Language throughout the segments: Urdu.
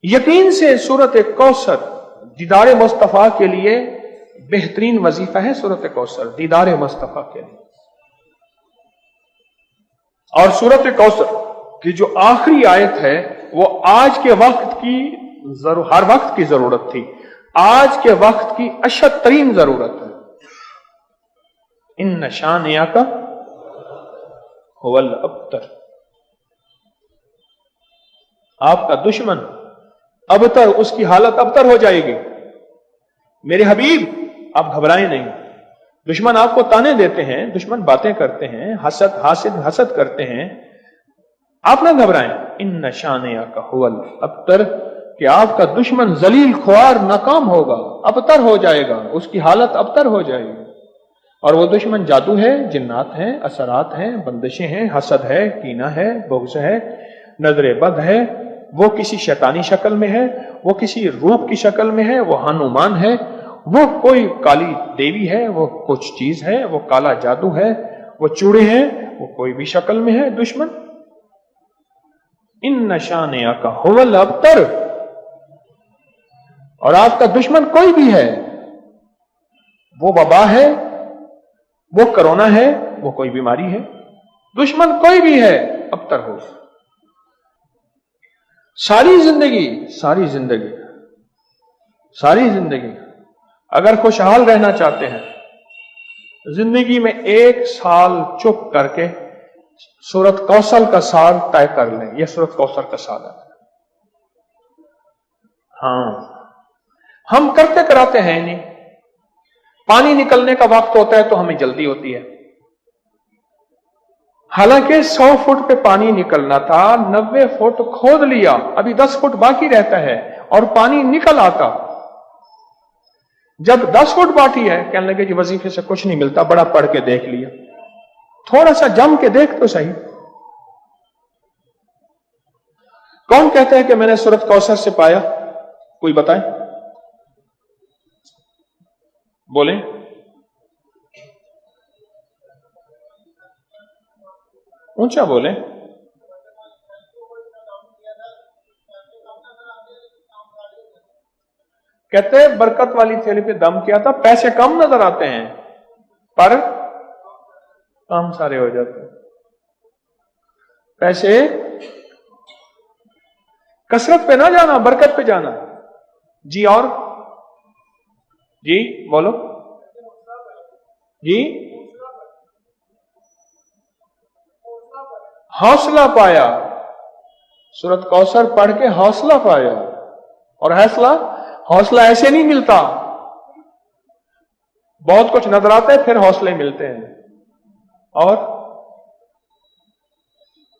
یقین سے سورت کوثر دیدار مصطفیٰ کے لیے بہترین وظیفہ ہے. سورت کوثر دیدار مصطفیٰ کے لیے. اور سورت کوثر کی جو آخری آیت ہے وہ آج کے وقت کی ہر وقت کی ضرورت تھی، آج کے وقت کی اشد ترین ضرورت ہے. ان شانئک هو الابتر. آپ کا دشمن ابتر، اس کی حالت ابتر ہو جائے گی. میرے حبیب آپ گھبرائیں نہیں. دشمن آپ کو تانے دیتے ہیں، دشمن باتیں کرتے ہیں، حسد کرتے ہیں، آپ نہ گھبرائیں. ان شانئک هو الابتر، کہ آپ کا دشمن ذلیل خوار ناکام ہوگا، ابتر ہو جائے گا، اس کی حالت ابتر ہو جائے گی. اور وہ دشمن جادو ہے، جنات ہیں، اثرات ہیں، بندشیں ہیں، حسد ہے، کینہ ہے، بغض ہے، نظر بد ہے، وہ کسی شیطانی شکل میں ہے، وہ کسی روپ کی شکل میں ہے، وہ ہنومان ہے، وہ کوئی کالی دیوی ہے، وہ کچھ چیز ہے، وہ کالا جادو ہے، وہ چوڑے ہیں، وہ کوئی بھی شکل میں ہے دشمن. ان شانئک هو الابتر. اور آپ کا دشمن کوئی بھی ہے، وہ وبا ہے، وہ کرونا ہے، وہ کوئی بیماری ہے، دشمن کوئی بھی ہے ابتر ہو. ساری زندگی اگر خوشحال رہنا چاہتے ہیں، زندگی میں 1 سال چپ کر کے سورت کوثر کا سال طے کر لیں. یہ سورت کوثر کا سال ہے. ہاں، ہم کرتے کراتے ہیں نہیں. پانی نکلنے کا وقت ہوتا ہے تو ہمیں جلدی ہوتی ہے، حالانکہ 100 فٹ پہ پانی نکلنا تھا، 90 فٹ کھود لیا، ابھی 10 فٹ باقی رہتا ہے اور پانی نکل آتا. جب 10 فٹ باقی ہے کہنے لگے جی وظیفے سے کچھ نہیں ملتا، بڑا پڑھ کے دیکھ لیا. تھوڑا سا جم کے دیکھ تو صحیح. کون کہتا ہے کہ میں نے سورت کوثر سے پایا؟ کوئی بتائیں، بولیں. اونچا بولیں. کہتے ہیں برکت والی تھیلی پہ دم کیا تھا، پیسے کم نظر آتے ہیں پر کام سارے ہو جاتے ہیں. پیسے کثرت پہ نہ جانا، برکت پہ جانا. جی اور جی بولو جی. حوصلہ پایا، سورت کوثر پڑھ کے حوصلہ پایا. اور حوصلہ ایسے نہیں ملتا، بہت کچھ نظر آتا ہے پھر حوصلے ملتے ہیں.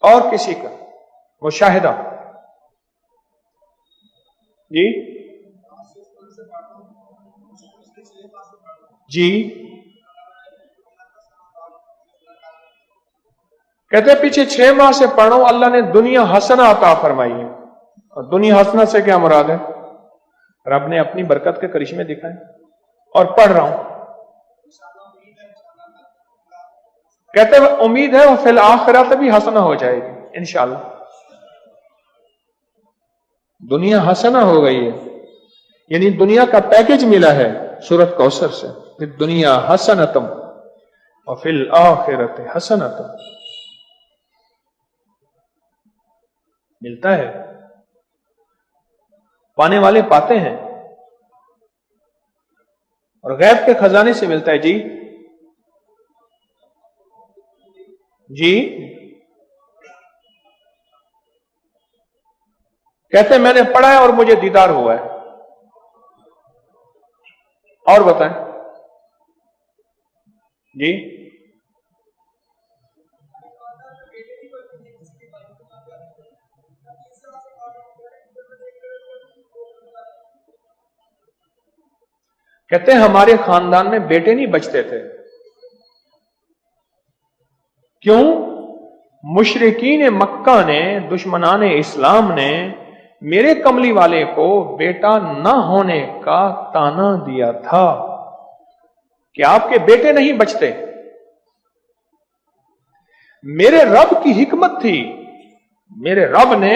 اور کسی کا مشاہدہ. جی جی کہتے ہیں پیچھے 6 ماہ سے پڑھو، اللہ نے دنیا حسنہ عطا فرمائی ہے. اور دنیا حسنہ سے کیا مراد ہے؟ رب نے اپنی برکت کے کرشمے دکھائے. اور پڑھ رہا ہوں، کہتے ہیں امید ہے وہ فی الآخرۃ بھی حسنہ ہو جائے گی انشاءاللہ. دنیا حسنہ ہو گئی ہے، یعنی دنیا کا پیکج ملا ہے سورت کوثر سے. دنیا حسنتم وفی الآخرۃ حسنتم ملتا ہے. پانے والے پاتے ہیں، اور غیب کے خزانے سے ملتا ہے. جی جی کہتے ہیں میں نے پڑھا ہے اور مجھے دیدار ہوا ہے. اور بتائیں جی. کہتے ہیں ہمارے خاندان میں بیٹے نہیں بچتے تھے. کیوں؟ مشرکین مکہ نے، دشمنان اسلام نے میرے کملی والے کو بیٹا نہ ہونے کا تانا دیا تھا کہ آپ کے بیٹے نہیں بچتے. میرے رب کی حکمت تھی، میرے رب نے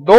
2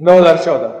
2014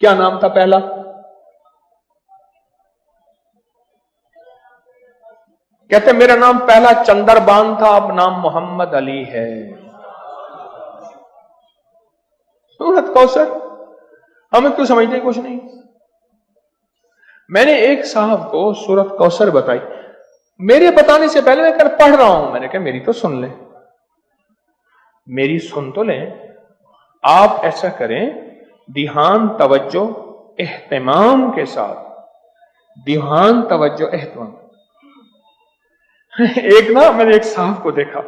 کیا نام تھا پہلا؟ کہتے میرا نام پہلا چندربان تھا، اب نام محمد علی ہے۔ سورت کوثر ہمیں کیوں سمجھتے کچھ نہیں؟ میں نے ایک صاحب کو سورت کوثر بتائی، میرے بتانے سے پہلے میں کل پڑھ رہا ہوں، میں نے کہا میری تو سن لیں، میری سن تو لیں۔ آپ ایسا کریں، دھیان، توجہ، اہتمام کے ساتھ، دھیان، توجہ، اہتمام۔ ایک نا میں نے ایک صاحب کو دیکھا،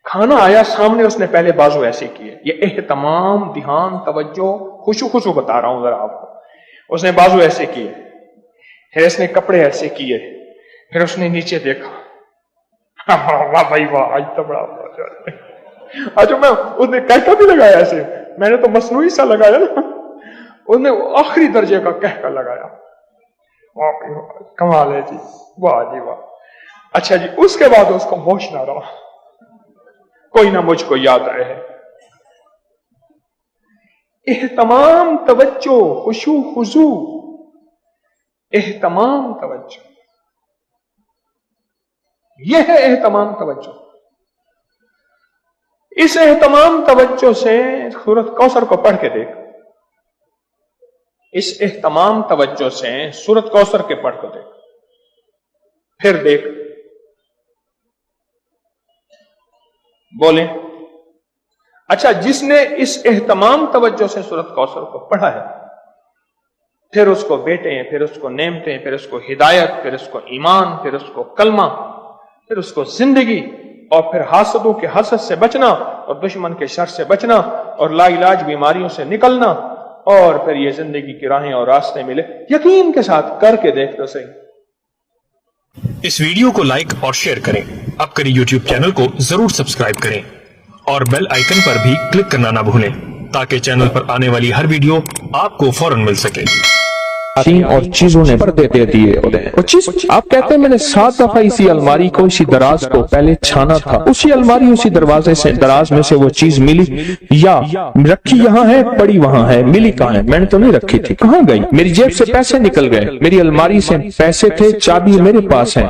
کھانا آیا سامنے، اس نے پہلے بازو ایسے کیے، یہ اہتمام، دھیان، توجہ، خشوع بتا رہا ہوں ذرا آپ کو۔ اس نے بازو ایسے کیے، پھر اس نے کپڑے ایسے کیے، پھر اس نے نیچے دیکھا، واہ بھائی واہ، آج تو بڑا آج میں اس نے کہکا بھی لگایا ایسے، میں نے تو مصنوعی سا لگایا نا، اس نے آخری درجے کا کہکا لگایا، کمال ہے جی، واہ جی واہ۔ اچھا جی، اس کے بعد اس کو ہوش نہ رہا، کوئی نہ مجھ کو یاد رہے۔ اہتمام، توجہ، خشوع خضوع، اہتمام، توجہ، یہ ہے اہتمام توجہ۔ اس اہتمام توجہ سے سورت کوثر کو پڑھ کے دیکھ، اس اہتمام توجہ سے سورت کوثر کے پڑھ کو دیکھ، پھر دیکھ، بولیں۔ اچھا، جس نے اس اہتمام توجہ سے سورت کوثر کو پڑھا ہے، پھر اس کو بیٹے ہیں، پھر اس کو نعمتیں، پھر اس کو ہدایت، پھر اس کو ایمان، پھر اس کو کلمہ، پھر اس کو زندگی، اور پھر حاسدوں کے حسد سے بچنا، اور دشمن کے شر سے بچنا، اور لا علاج بیماریوں سے نکلنا، اور پھر یہ زندگی کی راہیں اور راستے ملے۔ یقین کے ساتھ کر کے دیکھ تو صحیح۔ اس ویڈیو کو لائک اور شیئر کریں، اب کریں یوٹیوب چینل کو ضرور سبسکرائب کریں، اور بیل آئیکن پر بھی کلک کرنا نہ بھولیں تاکہ چینل پر آنے والی ہر ویڈیو آپ کو فوراً مل سکے۔ اور چیزوں نے پردے دے دیے ہوتے ہیں۔ آپ کہتے ہیں میں نے 7 دفعہ اسی الماری کو، اسی دراز کو پہلے چھانا تھا، اسی الماری، اسی دروازے سے، دراز میں سے وہ چیز ملی، یا رکھی یہاں ہے، پڑی وہاں ہے، ملی کہاں ہے؟ میں نے تو نہیں رکھی تھی، کہاں گئی؟ میری جیب سے پیسے نکل گئے، میری الماری سے پیسے تھے، چابی میرے پاس ہے،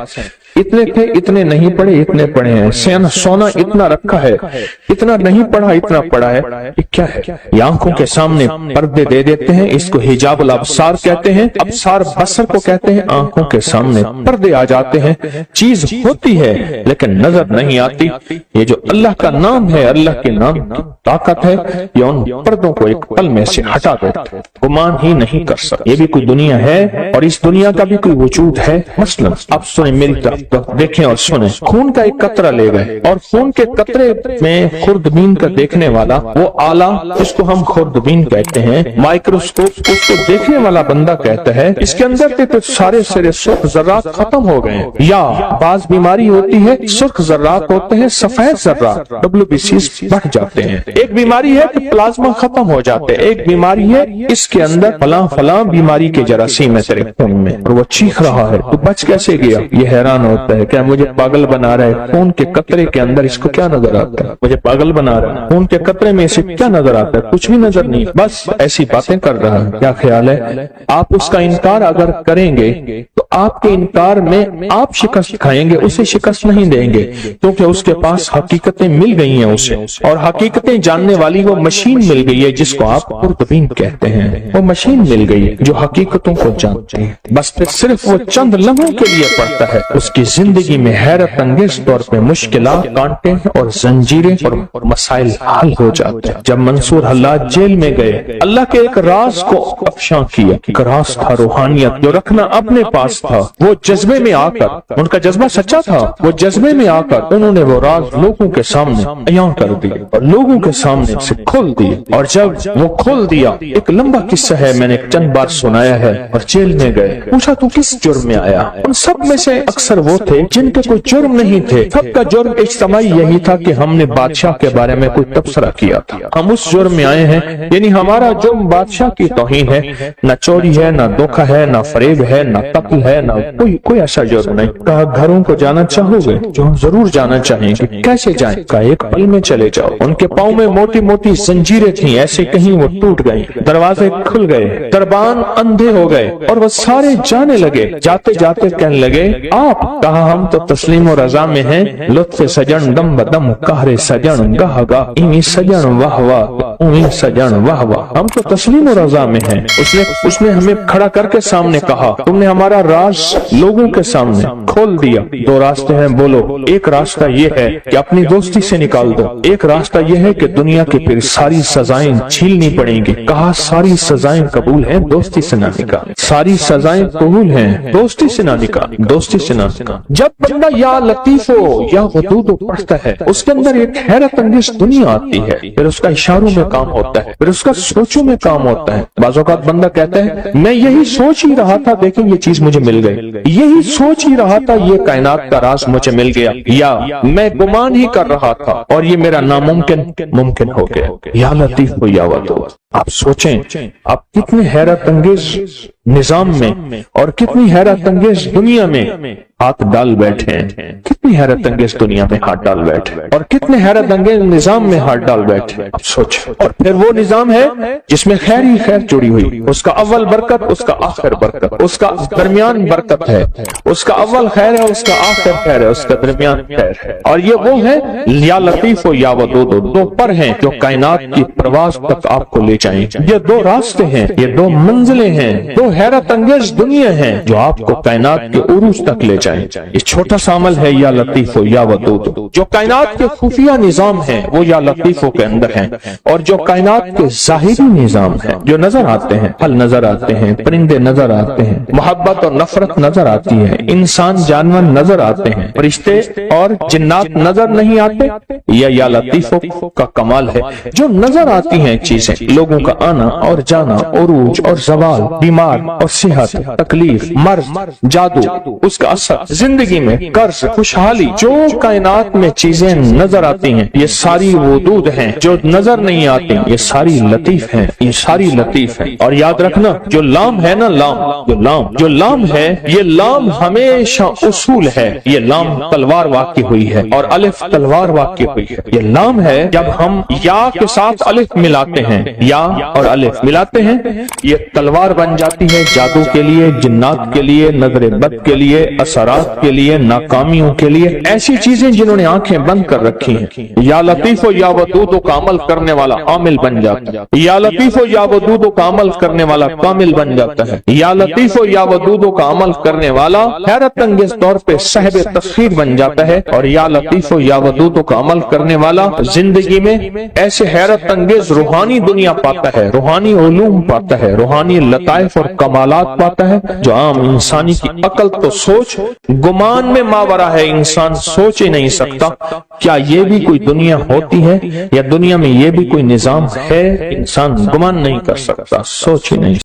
اتنے تھے، اتنے نہیں پڑے، اتنے پڑے ہیں، سونا اتنا رکھا ہے، اتنا نہیں پڑا، اتنا پڑا ہے۔ یہ کیا ہے؟ یہ آنکھوں کے سامنے پردے دے دیتے ہیں، اس کو حجاب الابصار کہتے ہیں، ابصار بصر کو کہتے ہیں۔ آنکھوں کے سامنے پردے آ جاتے ہیں، چیز ہوتی ہے لیکن نظر نہیں آتی۔ یہ جو اللہ کا نام ہے، اللہ کے نام کی طاقت ہے، یہ ان پردوں کو ایک پل میں سے ہٹا دیتا ہے، گمان ہی نہیں کر سکتا۔ یہ بھی کوئی دنیا ہے، اور اس دنیا کا بھی کوئی وجود ہے۔ مثلا اب سنیں میری طرف، دیکھیں اور سنیں، خون کا ایک قطرہ لے گئے، اور خون کے قطرے میں خوردبین کا دیکھنے والا وہ آلہ، اس کو ہم خوردبین کہتے ہیں، مائکروسکوپ، اس کو دیکھنے والا بندہ کہتا ہے اس کے اندر تھے تو سارے سرے سرخ ذرات ختم ہو گئے۔ یا بعض بیماری ہوتی ہے، سرخ ذرات ہوتے ہیں، سفید ذرات WBCs بڑھ جاتے ہیں۔ ایک بیماری ہے کہ پلازما ختم ہو جاتے ہیں، ایک بیماری ہے اس کے اندر فلاں بیماری کے جراثیم ہے تیرے خون میں، اور وہ چیخ رہا ہے، تو بچ کیسے گیا؟ یہ حیران ہوتا ہے، کیا مجھے پاگل بنا رہا ہے؟ خون کے قطرے کے اندر اس کو کیا نظر آتا ہے؟ مجھے پاگل بنا رہا ہے، خون کے قطرے میں اسے کیا نظر آتا ہے؟ کچھ بھی نظر نہیں، بس ایسی باتیں کر رہا ہے۔ کیا خیال ہے؟ آپ اس کا انکار اگر کریں گے تو آپ کے انکار میں آپ شکست کھائیں گے، اسے شکست نہیں دیں گے، کیونکہ اس کے پاس حقیقتیں مل گئی ہیں اسے، اور حقیقتیں جاننے والی وہ مشین مل گئی ہے جس کو آپ خوردبین کہتے ہیں۔ وہ مشین مل گئی ہے جو حقیقتوں کو جانتی ہے، بس پھر صرف وہ چند لمحوں کے لیے پڑھتا ہے، اس کی زندگی میں حیرت انگیز طور پہ مشکلات، کانٹے اور زنجیریں اور مسائل حل ہو جاتے ہیں۔ جب منصور حلاج جیل میں گئے، اللہ کے ایک راز کو افشاں کیا، ایک راز تھا روحانیت جو رکھنا اپنے پاس تھا، وہ جذبے میں آ کر، ان کا جذبہ سچا تھا، وہ جذبے میں آ کر انہوں نے وہ راز لوگوں کے سامنے عیاں کر دیے اور لوگوں کے سامنے سے کھول دیے، اور جب وہ کھول دیا، ایک لمبا قصہ ہے، میں نے چند بار سنایا ہے، اور جیل میں گئے، پوچھا تو کس جرم میں آیا؟ ان سب میں سے اکثر وہ تھے جن کے کوئی جرم نہیں تھے، سب کا جرم اجتماعی یہی تھا کہ ہم نے بادشاہ کے بارے میں کوئی تبصرہ کیا تھا، ہم اس جرم میں آئے ہیں، یعنی ہمارا جرم بادشاہ کی توہین ہے، نہ چوری ہے، نہ دھوکہ ہے، نہ فریب ہے، نہ قتل ہے نہ کوئی ایسا جرم نہیں. کہا گھروں کو جانا چاہو گے؟ جو ہم ضرور جانا چاہیں گے. کیسے جائیں؟ کہا ایک پل میں چلے جاؤ. ان کے پاؤں میں موٹی موٹی زنجیریں تھیں، ایسے کہیں وہ ٹوٹ گئی، دروازے کھل گئے، دربان اندھے ہو گئے اور وہ سارے جانے لگے. جاتے جاتے کہنے لگے آپ. کہا ہم تو تسلیم و رضا میں ہیں. لطف سجن دم بدم قہر سجن گاہ گاہ ایمی سجن واہ واہ اومی سجن واہ واہ. ہم تو تسلیم و رضا میں ہیں. اس نے ہمیں کھڑا کر کے سامنے کہا تم نے ہمارا راز لوگوں کے سامنے کھول دیا. دو راستے ہیں بولو. ایک راستہ یہ ہے کہ اپنی دوستی سے نکال دو. ایک راستہ یہ ہے کہ دنیا کی پھر ساری سزائیں جھیلنی پڑیں گی. کہا ساری سزائیں قبول ہیں، دوستی سے نہ نکال. ساری سزائیں قبول ہیں، دوستی سے نہ نکال، دوستی سے نہ نکال. جب بندہ یا لطیف ہو یا ودود پڑھتا ہے اس کے اندر ایک حیرت انگیز دنیا آتی ہے. پھر اس کا اشاروں میں کام ہوتا ہے، پھر اس کا سوچوں میں کام ہوتا ہے. بعض اوقات بندہ کہتا ہے میں یہی سوچ ہی رہا تھا، دیکھیں یہ چیز مجھے مل گئی. یہی سوچ ہی رہا تھا، یہ کائنات کا راز مجھے مل گیا. یا میں گمان ہی کر رہا تھا اور یہ میرا ناممکن ممکن ہو گیا. یا لطیف ہو یا ودود. آپ سوچیں آپ کتنے حیرت انگیز نظام میں اور کتنی حیرت انگیز دنیا میں ہاتھ ڈال بیٹھے ہیں. کتنی حیرت انگیز دنیا میں ہاتھ ڈال بیٹھے اور کتنے حیرت انگیز نظام میں ہاتھ ڈال بیٹھے. اب سوچ. اور پھر وہ نظام ہے جس میں خیر ہی خیر جڑی ہوئی. اس کا اول برکت، اس کا آخر برکت، اس کا درمیان برکت ہے. اس کا اول خیر ہے، اس کا آخر خیر ہے، اس کا درمیان خیر ہے. اور یہ وہ ہے یا لطیف ہو یا ودود. دو پر ہیں جو کائنات کی پرواز تک آپ کو لے جائیں. یہ دو راستے ہیں، یہ دو منزلیں ہیں، دو حیرت انگیز دنیا ہیں جو آپ کو کائنات کے عروج تک لے جائیں. یہ چھوٹا سا عمل ہے یا لطیف ہو یا ودود. جو کائنات کے خفیہ نظام ہیں وہ یا لطیف ہو کے اندر ہیں، اور جو کائنات کے ظاہری نظام ہیں جو نظر آتے ہیں، پھل نظر آتے ہیں، پرندے نظر آتے ہیں، محبت اور نفرت نظر آتی ہے، انسان جانور نظر آتے ہیں، فرشتے اور جنات نظر نہیں آتے. یہ یا لطیف ہو کا کمال ہے. جو نظر آتی ہیں چیزیں، لوگوں کا آنا اور جانا، عروج اور زوال، بیمار اور صحت، تکلیف، مرض، جادو، اس کا اثر، زندگی میں قرض، خوشحالی، جو کائنات میں چیزیں نظر آتی ہیں یہ ساری ودود ہیں. جو نظر نہیں آتی یہ ساری لطیف ہیں، یہ ساری لطیف ہیں. اور یاد رکھنا جو لام ہے نا، جو لام ہے، یہ لام ہمیشہ اصول ہے. یہ لام تلوار واقع ہوئی ہے اور الف تلوار واقع ہوئی ہے. یہ لام ہے جب ہم یا کے ساتھ الف ملاتے ہیں، یا اور الف ملاتے ہیں یہ تلوار بن جاتی ہے. جادو کے لیے، جنات کے لیے، نظر بد کے لیے، اثرات کے لیے، ناکامیوں کے لیے، ایسی چیزیں جنہوں نے آنکھیں بند کر رکھی ہیں. یا لطیف و یا ودود کا عمل کرنے والا عامل بن جاتا ہے. یا لطیف و یا ودود کا عمل کرنے والا کامل بن جاتا ہے. یا لطیف و یا ودود کا عمل کرنے والا حیرت انگیز طور پہ صاحب تسخیر بن جاتا ہے. اور یا لطیف و یا ودود کا عمل کرنے والا زندگی میں ایسے حیرت انگیز روحانی دنیا پاتا ہے، روحانی علوم پاتا ہے، روحانی لطائف اور کمالات پاتا ہے جو عام انسانی کی عقل تو سوچ گمان میں ماورا ہے. انسان سوچ ہی نہیں سکتا کیا یہ بھی کوئی دنیا ہوتی ہے یا دنیا میں یہ بھی کوئی نظام ہے. انسان گمان نہیں کر سکتا، سوچ ہی نہیں.